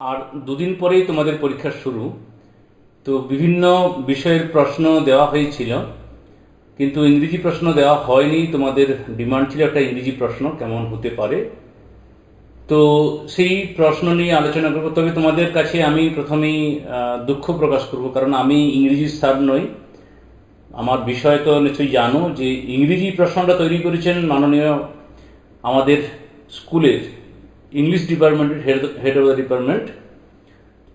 আর দুদিন পরেই তোমাদের পরীক্ষা শুরু। তো বিভিন্ন বিষয়ের প্রশ্ন দেওয়া হয়েছিল, কিন্তু ইংরেজি প্রশ্ন দেওয়া হয়নি। তোমাদের ডিমান্ড ছিল একটা ইংরেজি প্রশ্ন কেমন হতে পারে, তো সেই প্রশ্ন নিয়ে আলোচনা করব। তবে তোমাদের কাছে আমি প্রথমেই দুঃখ প্রকাশ করব, কারণ আমি ইংরেজি স্যার নই। আমার বিষয় তো নিশ্চয়ই জানো যে ইংরেজি প্রশ্নটা তৈরি করেছেন মাননীয় আমাদের স্কুলের ইংলিশ ডিপার্টমেন্টের হেড অফ দ্য ডিপার্টমেন্ট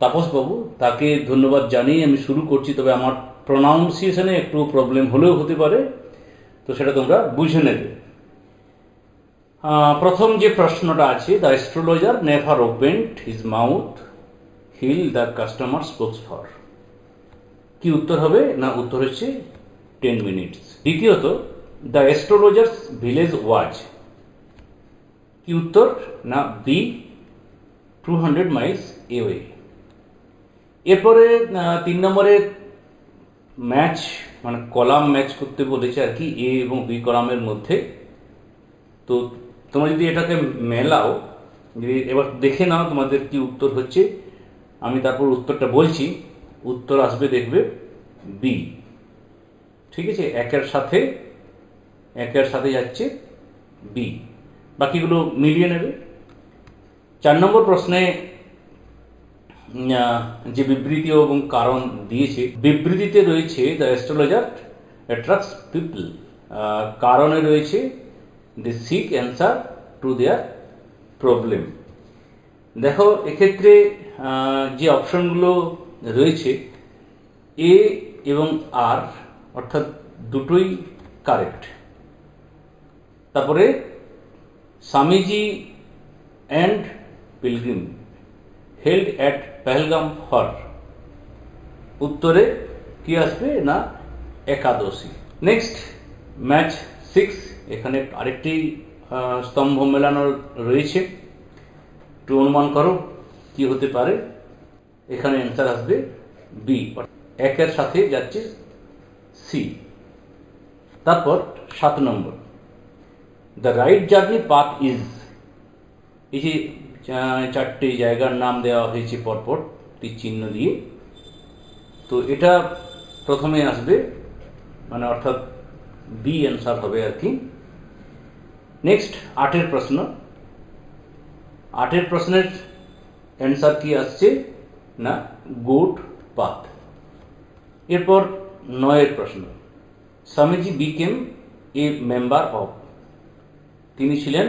তাপসবাবু। তাকে ধন্যবাদ জানিয়ে আমি শুরু করছি। তবে আমার প্রোনাউন্সিয়েশনে একটু প্রবলেম হলেও হতে পারে, তো সেটা তোমরা বুঝে নেবে। প্রথম যে প্রশ্নটা আছে, the astrologer never opened his mouth till the customer spokes for. কি উত্তর হবে? না, উত্তর হচ্ছে 10 মিনিটস। দ্বিতীয়ত, দ্য অ্যাস্ট্রোলজার্স ভিলেজ ওয়াচ। কি উত্তর? না, বি 200 মাইলস এওয়ে। এরপরে 3 নম্বরে ম্যাচ, মানে কলাম ম্যাচ করতে বলেছে আর কি, এ এবং বি কলামের মধ্যে। তো তোমরা যদি এটাকে মেলাও, যদি এবার দেখে নাও তোমাদের কি উত্তর হচ্ছে, আমি তারপর উত্তরটা বলছি। উত্তর আসবে দেখবে বি। ঠিক আছে, একের সাথে যাচ্ছে বি, বাকিগুলো মিলিয়ে নেবে। 4 নম্বর প্রশ্নে যে বিবৃতি এবং কারণ দিয়েছে, বিবৃতিতে রয়েছে দ্য অ্যাস্ট্রোলজার অ্যাট্রাক্টস পিপল, কারণে রয়েছে the seek answer to their problem. দেখো, এক্ষেত্রে যে অপশনগুলো রয়েছে এ এবং আর, অর্থাৎ দুটোই কারেক্ট। তারপরে Swamiji and pilgrim held at Pahalgam for, উত্তরে কি আসবে? না, একাদশী। নেক্সট, ম্যাচ 6, এখানে আরেকটি স্তম্ভ মেলানো রয়েছে। একটু অনুমান করো কি হতে পারে। এখানে অ্যান্সার আসবে বি, একের সাথে যাচ্ছে সি। তারপর 7 নম্বর, the right journey path is. এই যে 4টে জায়গার নাম দেওয়া হয়েছে পরপর তীর চিহ্ন দিয়ে, তো এটা প্রথমে আসবে, মানে অর্থাৎ বি অ্যান্সার হবে আর কি। নেক্সট 8এর প্রশ্ন। 8এর প্রশ্নের অ্যান্সার কি আসছে? না, গুড পাথ। এরপর 9এর প্রশ্ন, Swamiji became a member of. তিনি ছিলেন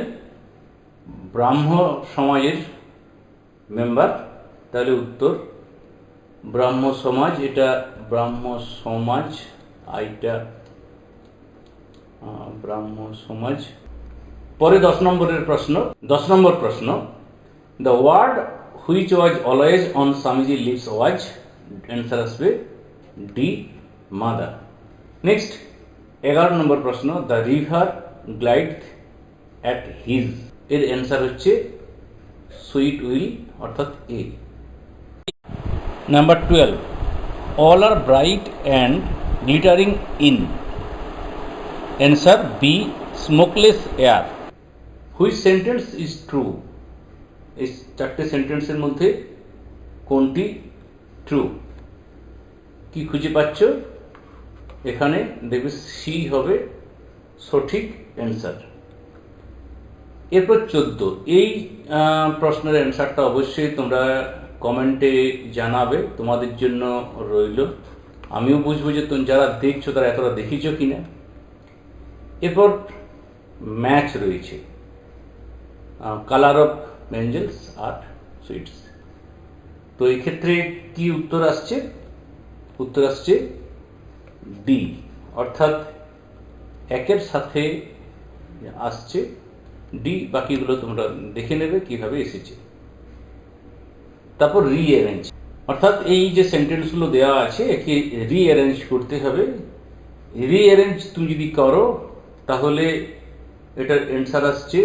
ব্রাহ্ম সমাজের মেম্বার, তাহলে উত্তর ব্রাহ্ম সমাজ। এটা ব্রাহ্ম সমাজ, এইটা ব্রাহ্ম সমাজ। পরে 10 নম্বরের প্রশ্ন। 10 নম্বর প্রশ্ন, the word which was always on Swamiji lips was. Answer আসবে ডি, মাদার। নেক্সট 11 নম্বর প্রশ্ন, the river glide at his. এর অ্যান্সার হচ্ছে সুইট উইল, অর্থাৎ A. Number 12, all are bright and glittering in. Answer B, smokeless air. Which sentence is true. এই 4টে সেন্টেন্সের মধ্যে কোনটি ট্রু? কি খুঁজে পাচ্ছ? এখানে দেখবে সি হবে সঠিক অ্যান্সার। এরপর 14, এই প্রশ্নের অ্যান্সারটা অবশ্যই তোমরা কমেন্টে জানাবে, তোমাদের জন্য রইল। আমিও বুঝবো যে তুমি যারা দেখছো তারা এতটা দেখিছো কিনা। এরপর ম্যাচ রয়েছে, কালার অফ এঞ্জেলস আর সুইটস। তো এক্ষেত্রে কি উত্তর আসছে? উত্তর আসছে ডি, অর্থাৎ একের সাথে আসছে ডি। বাকিগুলো তোমরা দেখে নেবে কিভাবে এসেছে। তারপর রিঅ্যারেঞ্জ, অর্থাৎ এই যে সেন্টেন্সগুলো দেওয়া আছে একে রিঅ্যারেঞ্জ করতে হবে। রিঅ্যারেঞ্জ তুমি যদি করো তাহলে এটার অ্যান্সার আসছে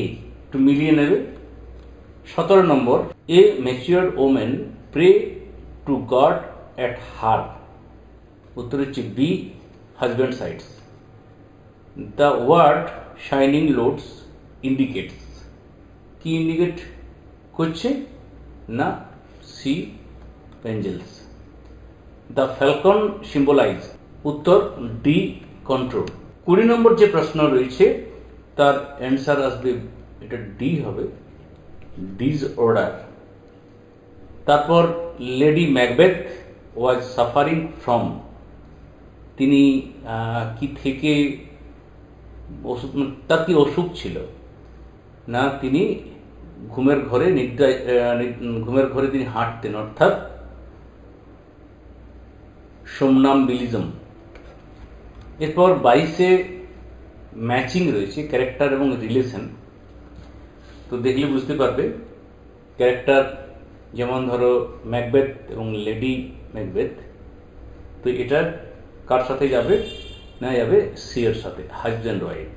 এ। একটু মিলিয়ে নেবে। 17 নম্বর, a mature women pray to God at her. উত্তর হচ্ছে B, husband sides. The word shining loads indicates. কি ইন্ডিকেট করছে? না C angels? The falcon symbolize, উত্তর ডি কন্ট্রোল। 20 নম্বর যে প্রশ্ন রয়েছে তার অ্যান্সার আসবে, এটা ডি হবে, ডিসঅর্ডার। তারপর lady Macbeth was suffering from, তিনি কি থেকে অসুখ, তার কি অসুখ ছিল? না তিনি ঘুমের ঘরে ঘুমের ঘরে তিনি হাঁটতেন, অর্থাৎ সোমনামবিলিজম। এরপর 22-এ ম্যাচিং রয়েছে ক্যারেক্টার এবং রিলেশন। তো দেখলে বুঝতে পারবে ক্যারেক্টার, যেমন ধরো ম্যাকবেথ এবং লেডি ম্যাকবেথ, তো এটা কার সাথে যাবে? না যাবে সি এর সাথে, হাজব্যান্ড ওয়াইফ।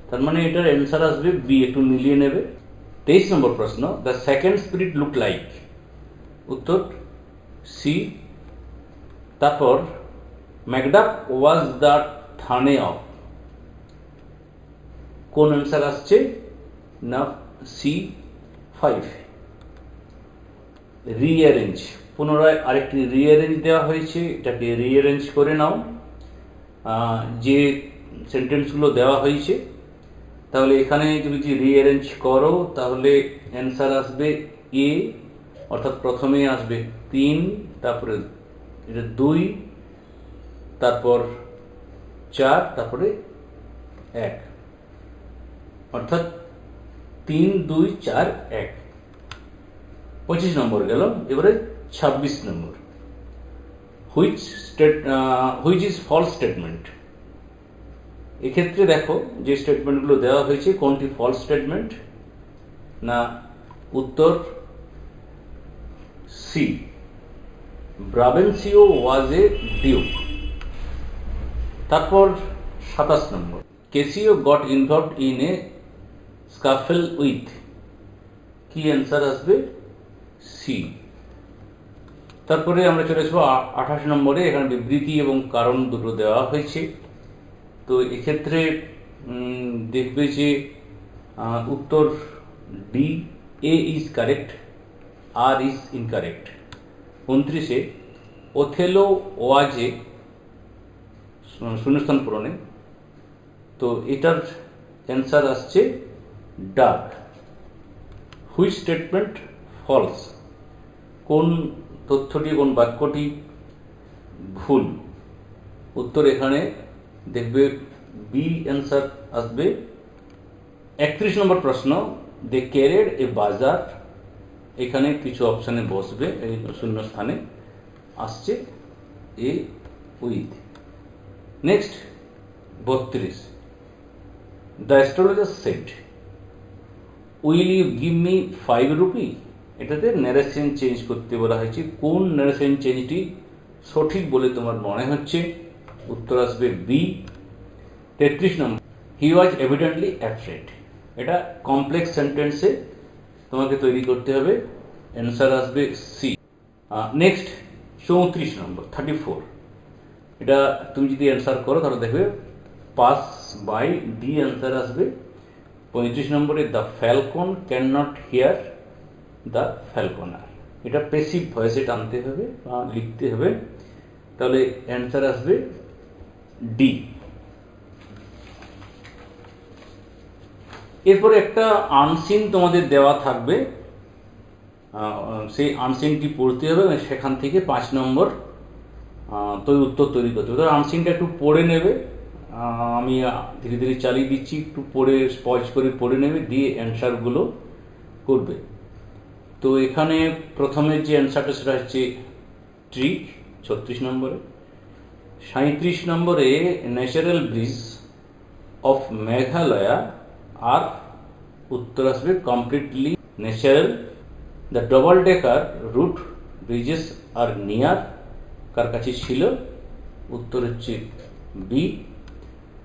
তার মানে এটার অ্যান্সার আসবে বি, একটু মিলিয়ে নেবে। 23 নম্বর প্রশ্ন, the second spirit look like, উত্তর সি। তারপর ম্যাকডাক ওয়াজ দ্য থানে অফ, কোন অ্যান্সার আসছে? না সি 5। রিঅ্যারেঞ্জ, পুনরায় আরেকটি রিঅ্যারেঞ্জ দেওয়া হয়েছে, এটাকে রিঅ্যারেঞ্জ করে নাও। যে সেন্টেন্সগুলো দেওয়া হয়েছে, তাহলে এখানে তুমি যদি রিঅ্যারেঞ্জ করো তাহলে অ্যান্সার আসবে এ, অর্থাৎ প্রথমে আসবে 3, তারপরে এটা 2, তারপর 4, তারপরে 1, অর্থাৎ 3, 2, 4, 1। 25 নম্বর গেল। এবারে 26 নম্বর, হুইচ ইজ ফলস স্টেটমেন্ট। এক্ষেত্রে দেখো যে স্টেটমেন্টগুলো দেওয়া হয়েছে কোনটি ফলস স্টেটমেন্ট? না উত্তর সি, ব্রাবেন্সিও ওয়াজ এ ডিউক। তারপর 27 নম্বর, Cassio got involved in a scuffle with, কি অ্যান্সার আসবে? সি। তারপরে আমরা চলে আসবো 28 নম্বরে, এখানে বিবৃতি এবং কারণ দুটো দেওয়া হয়েছে। তো এক্ষেত্রে দেখবে যে উত্তর D, A is correct, R is incorrect. 29-এ ওথেলো ওয়াজে শূন্যস্থান পূরণে, তো এটার অ্যান্সার আসছে ডাক। হুইচ স্টেটমেন্ট ফলস, কোন তথ্যটি, কোন বাক্যটি ভুল? উত্তর এখানে দেখবে বি অ্যান্সার আসবে। 31 নম্বর প্রশ্ন, দে ক্যারিড এ বাজার, এখানে কিছু অপশানে বসবে, এই শূন্য স্থানে আসছে a with. Next 32, the astrologer said, will you give me 5 rupee. এটাতে ন্যারেশন চেঞ্জ করতে বলা হয়েছে, কোন ন্যারেশন চেঞ্জটি সঠিক বলে তোমার মনে হচ্ছে? উত্তর আসবে বি। 33 নম্বর, হি ওয়াজ এভিডেন্টলি অ্যাফ্রেড, এটা কমপ্লেক্স সেন্টেন্সে তোমাকে তৈরি করতে হবে, অ্যান্সার আসবে সি। নেক্সট 34 নম্বর, 34, এটা তুমি যদি অ্যান্সার করো তাহলে দেখবে পাস বাই, ডি অ্যান্সার আসবে। 35 নম্বরে, the Falcon can not here the ফ্যালকনার, এটা প্যাসিভ ভয়েসে টানতে হবে বা লিখতে হবে, তাহলে অ্যান্সার আসবে ডি। এরপরে একটা আনসিন তোমাদের দেওয়া থাকবে, সেই আনসিনটি পড়তে হবে এবং সেখান থেকে 5 নম্বর উত্তর তৈরি করতে হবে। আনসিনটা একটু পড়ে নেবে, আমি ধীরে ধীরে চালিয়ে দিচ্ছি, একটু পড়ে স্পজ করে পড়ে নেবে, দিয়ে অ্যান্সারগুলো করবে। তো এখানে প্রথমে যে অ্যান্সারটা সেটা হচ্ছে ট্রিক, 36 নম্বরে। 37 নম্বরে, natural bridge of Meghalaya are, উত্তর আসবে completely natural. The double decker root bridges are near, কার কাছে ছিল? উত্তর হচ্ছে বি।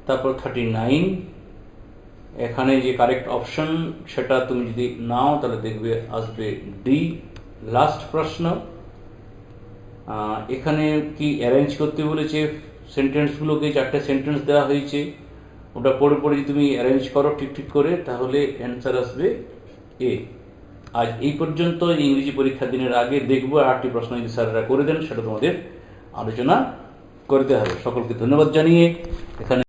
তারপর 39, এখানে যে কারেক্ট অপশন সেটা তুমি যদি নাও তাহলে দেখবে আসবে ডি। লাস্ট প্রশ্ন, এখানে কি অ্যারেঞ্জ করতে বলেছে সেন্টেন্সগুলোকে, 4টে সেন্টেন্স দেওয়া হয়েছে, ওটা পড়ে পড়ে যদি তুমি অ্যারেঞ্জ করো ঠিক ঠিক করে তাহলে অ্যান্সার আসবে এ। আজ এই পর্যন্ত। ইংরেজি পরীক্ষা দিনের আগে দেখবো 8টি প্রশ্ন যদি স্যাররা করে দেন সেটা তোমাদের আলোচনা করতে হবে। সকলকে ধন্যবাদ জানিয়ে এখানে